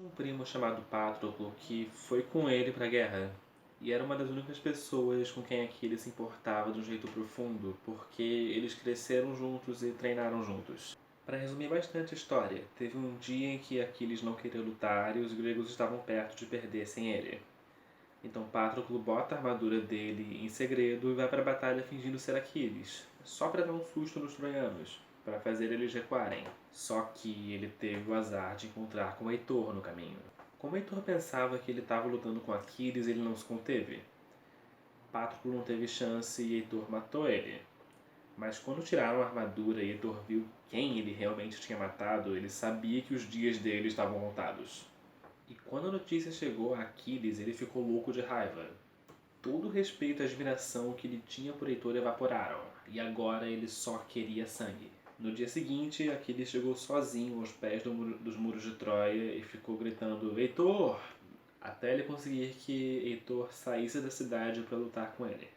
Um primo chamado Patroclo que foi com ele para a guerra. E era uma das únicas pessoas com quem Aquiles se importava de um jeito profundo, porque eles cresceram juntos e treinaram juntos. Para resumir bastante a história, teve um dia em que Aquiles não queria lutar e os gregos estavam perto de perder sem ele. Então Patroclo bota a armadura dele em segredo e vai para a batalha fingindo ser Aquiles, só para dar um susto nos troianos, para fazer eles recuarem. Só que ele teve o azar de encontrar com Heitor no caminho. Como Heitor pensava que ele estava lutando com Aquiles, ele não se conteve. Patroclo não teve chance e Heitor matou ele. Mas quando tiraram a armadura e Heitor viu quem ele realmente tinha matado, ele sabia que os dias dele estavam contados. E quando a notícia chegou a Aquiles, ele ficou louco de raiva. Todo o respeito e admiração que ele tinha por Heitor evaporaram, e agora ele só queria sangue. No dia seguinte, Aquiles chegou sozinho aos pés dos muros de Troia e ficou gritando Heitor! Até ele conseguir que Heitor saísse da cidade para lutar com ele.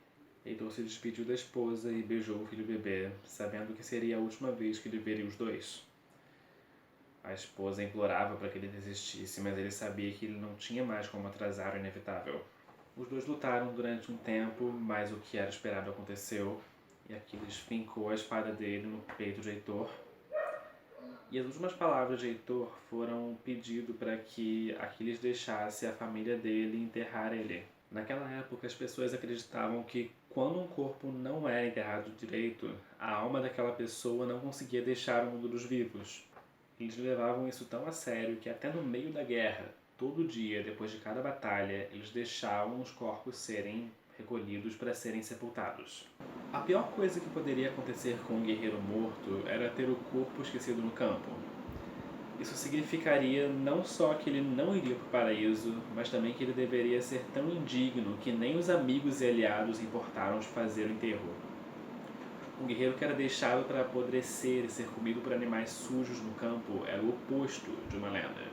Heitor se despediu da esposa e beijou o filho bebê, sabendo que seria a última vez que ele veria os dois. A esposa implorava para que ele desistisse, mas ele sabia que ele não tinha mais como atrasar o inevitável. Os dois lutaram durante um tempo, mas o que era esperado aconteceu, e Aquiles fincou a espada dele no peito de Heitor. E as últimas palavras de Heitor foram um pedido para que Aquiles deixasse a família dele enterrar ele. Naquela época, as pessoas acreditavam que quando um corpo não era enterrado direito, a alma daquela pessoa não conseguia deixar o mundo dos vivos. Eles levavam isso tão a sério que até no meio da guerra, todo dia, depois de cada batalha, eles deixavam os corpos serem recolhidos para serem sepultados. A pior coisa que poderia acontecer com um guerreiro morto era ter o corpo esquecido no campo. Isso significaria não só que ele não iria para o paraíso, mas também que ele deveria ser tão indigno que nem os amigos e aliados importaram de fazer o enterro. Um guerreiro que era deixado para apodrecer e ser comido por animais sujos no campo era o oposto de uma lenda.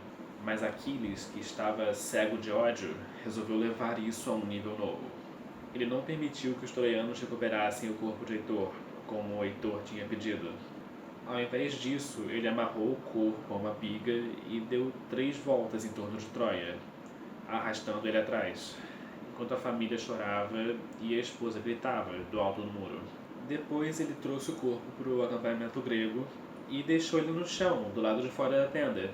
Mas Aquiles, que estava cego de ódio, resolveu levar isso a um nível novo. Ele não permitiu que os troianos recuperassem o corpo de Heitor, como Heitor tinha pedido. Ao invés disso, ele amarrou o corpo a uma biga e deu 3 voltas em torno de Troia, arrastando ele atrás, enquanto a família chorava e a esposa gritava do alto do muro. Depois ele trouxe o corpo para o acampamento grego e deixou ele no chão, do lado de fora da tenda.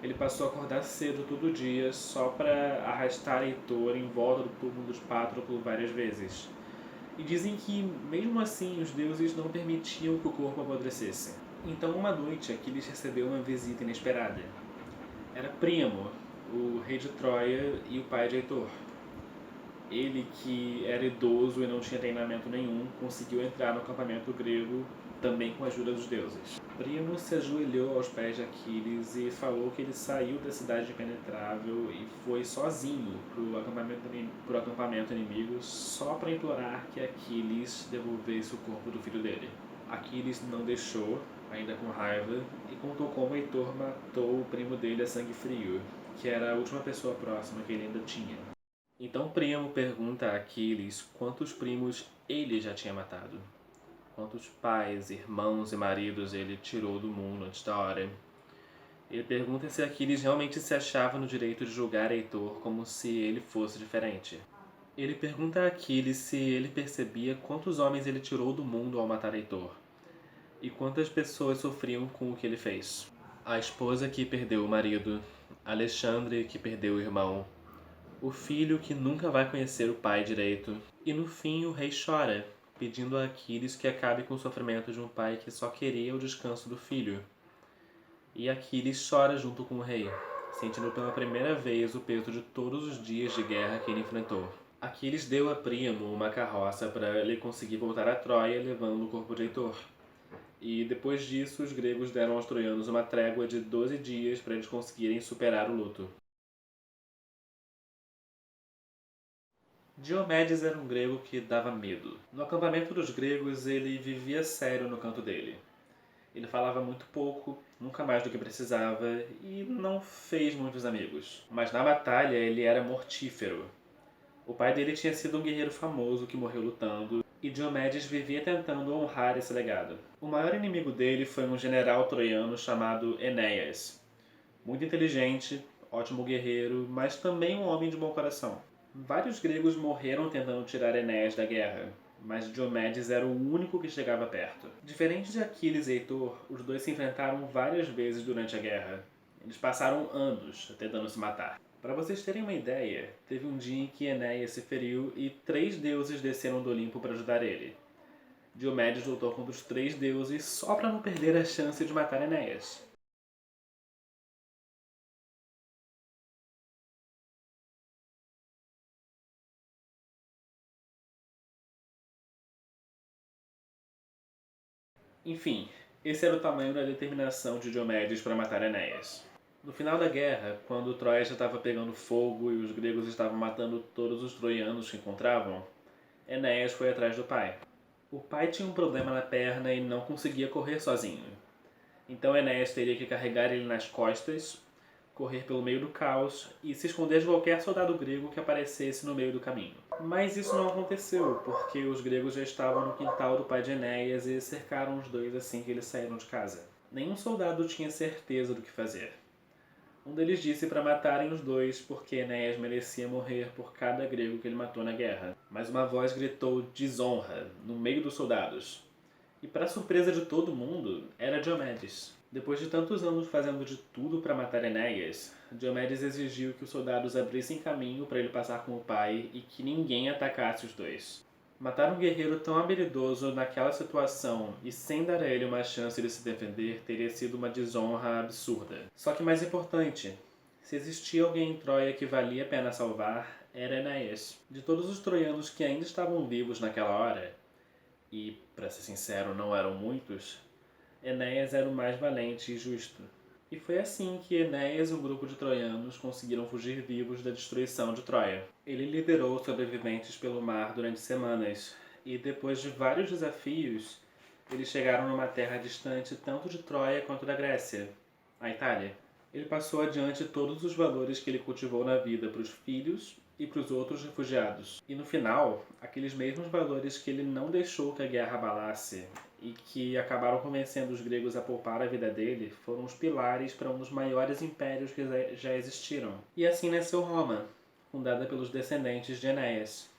Ele passou a acordar cedo todo dia só para arrastar Heitor em volta do túmulo dos Patroclo várias vezes. E dizem que, mesmo assim, os deuses não permitiam que o corpo apodrecesse. Então, uma noite, Aquiles recebeu uma visita inesperada. Era Príamo, o rei de Troia e o pai de Heitor. Ele, que era idoso e não tinha treinamento nenhum, conseguiu entrar no acampamento grego também com a ajuda dos deuses. Príamo se ajoelhou aos pés de Aquiles e falou que ele saiu da cidade impenetrável e foi sozinho para o acampamento inimigo só para implorar que Aquiles devolvesse o corpo do filho dele. Aquiles não deixou, ainda com raiva, e contou como Heitor matou o primo dele a sangue frio, que era a última pessoa próxima que ele ainda tinha. Então Príamo pergunta a Aquiles quantos primos ele já tinha matado. Quantos pais, irmãos e maridos ele tirou do mundo antes da hora. Ele pergunta se Aquiles realmente se achava no direito de julgar Heitor como se ele fosse diferente. Ele pergunta a Aquiles se ele percebia quantos homens ele tirou do mundo ao matar Heitor, e quantas pessoas sofriam com o que ele fez. A esposa que perdeu o marido, Alexandre que perdeu o irmão, o filho que nunca vai conhecer o pai direito, e no fim o rei chora, pedindo a Aquiles que acabe com o sofrimento de um pai que só queria o descanso do filho. E Aquiles chora junto com o rei, sentindo pela primeira vez o peso de todos os dias de guerra que ele enfrentou. Aquiles deu a Príamo uma carroça para ele conseguir voltar a Troia levando o corpo de Heitor. E depois disso, os gregos deram aos troianos uma trégua de 12 dias para eles conseguirem superar o luto. Diomedes era um grego que dava medo. No acampamento dos gregos, ele vivia sério no canto dele. Ele falava muito pouco, nunca mais do que precisava, e não fez muitos amigos. Mas na batalha ele era mortífero. O pai dele tinha sido um guerreiro famoso que morreu lutando, e Diomedes vivia tentando honrar esse legado. O maior inimigo dele foi um general troiano chamado Enéas. Muito inteligente, ótimo guerreiro, mas também um homem de bom coração. Vários gregos morreram tentando tirar Enéas da guerra, mas Diomedes era o único que chegava perto. Diferente de Aquiles e Heitor, os dois se enfrentaram várias vezes durante a guerra. Eles passaram anos tentando se matar. Para vocês terem uma ideia, teve um dia em que Enéas se feriu e 3 deuses desceram do Olimpo para ajudar ele. Diomedes lutou contra os 3 deuses só para não perder a chance de matar Enéas. Enfim, esse era o tamanho da determinação de Diomedes para matar Enéas. No final da guerra, quando Troia já estava pegando fogo e os gregos estavam matando todos os troianos que encontravam, Enéas foi atrás do pai. O pai tinha um problema na perna e não conseguia correr sozinho. Então Enéas teria que carregar ele nas costas, correr pelo meio do caos e se esconder de qualquer soldado grego que aparecesse no meio do caminho. Mas isso não aconteceu, porque os gregos já estavam no quintal do pai de Enéas e cercaram os dois assim que eles saíram de casa. Nenhum soldado tinha certeza do que fazer. Um deles disse para matarem os dois porque Enéas merecia morrer por cada grego que ele matou na guerra. Mas uma voz gritou desonra no meio dos soldados. E para surpresa de todo mundo, era Diomedes. Depois de tantos anos fazendo de tudo para matar Enéas, Diomedes exigiu que os soldados abrissem caminho para ele passar com o pai e que ninguém atacasse os dois. Matar um guerreiro tão habilidoso naquela situação e sem dar a ele uma chance de se defender teria sido uma desonra absurda. Só que mais importante, se existia alguém em Troia que valia a pena salvar, era Enéas. De todos os troianos que ainda estavam vivos naquela hora, e, para ser sincero, não eram muitos, Enéas era o mais valente e justo. E foi assim que Enéas e um grupo de troianos conseguiram fugir vivos da destruição de Troia. Ele liderou os sobreviventes pelo mar durante semanas, e depois de vários desafios, eles chegaram numa terra distante tanto de Troia quanto da Grécia, a Itália. Ele passou adiante todos os valores que ele cultivou na vida para os filhos e para os outros refugiados. E no final, aqueles mesmos valores que ele não deixou que a guerra abalasse e que acabaram convencendo os gregos a poupar a vida dele foram os pilares para um dos maiores impérios que já existiram. E assim nasceu Roma, fundada pelos descendentes de Enéas.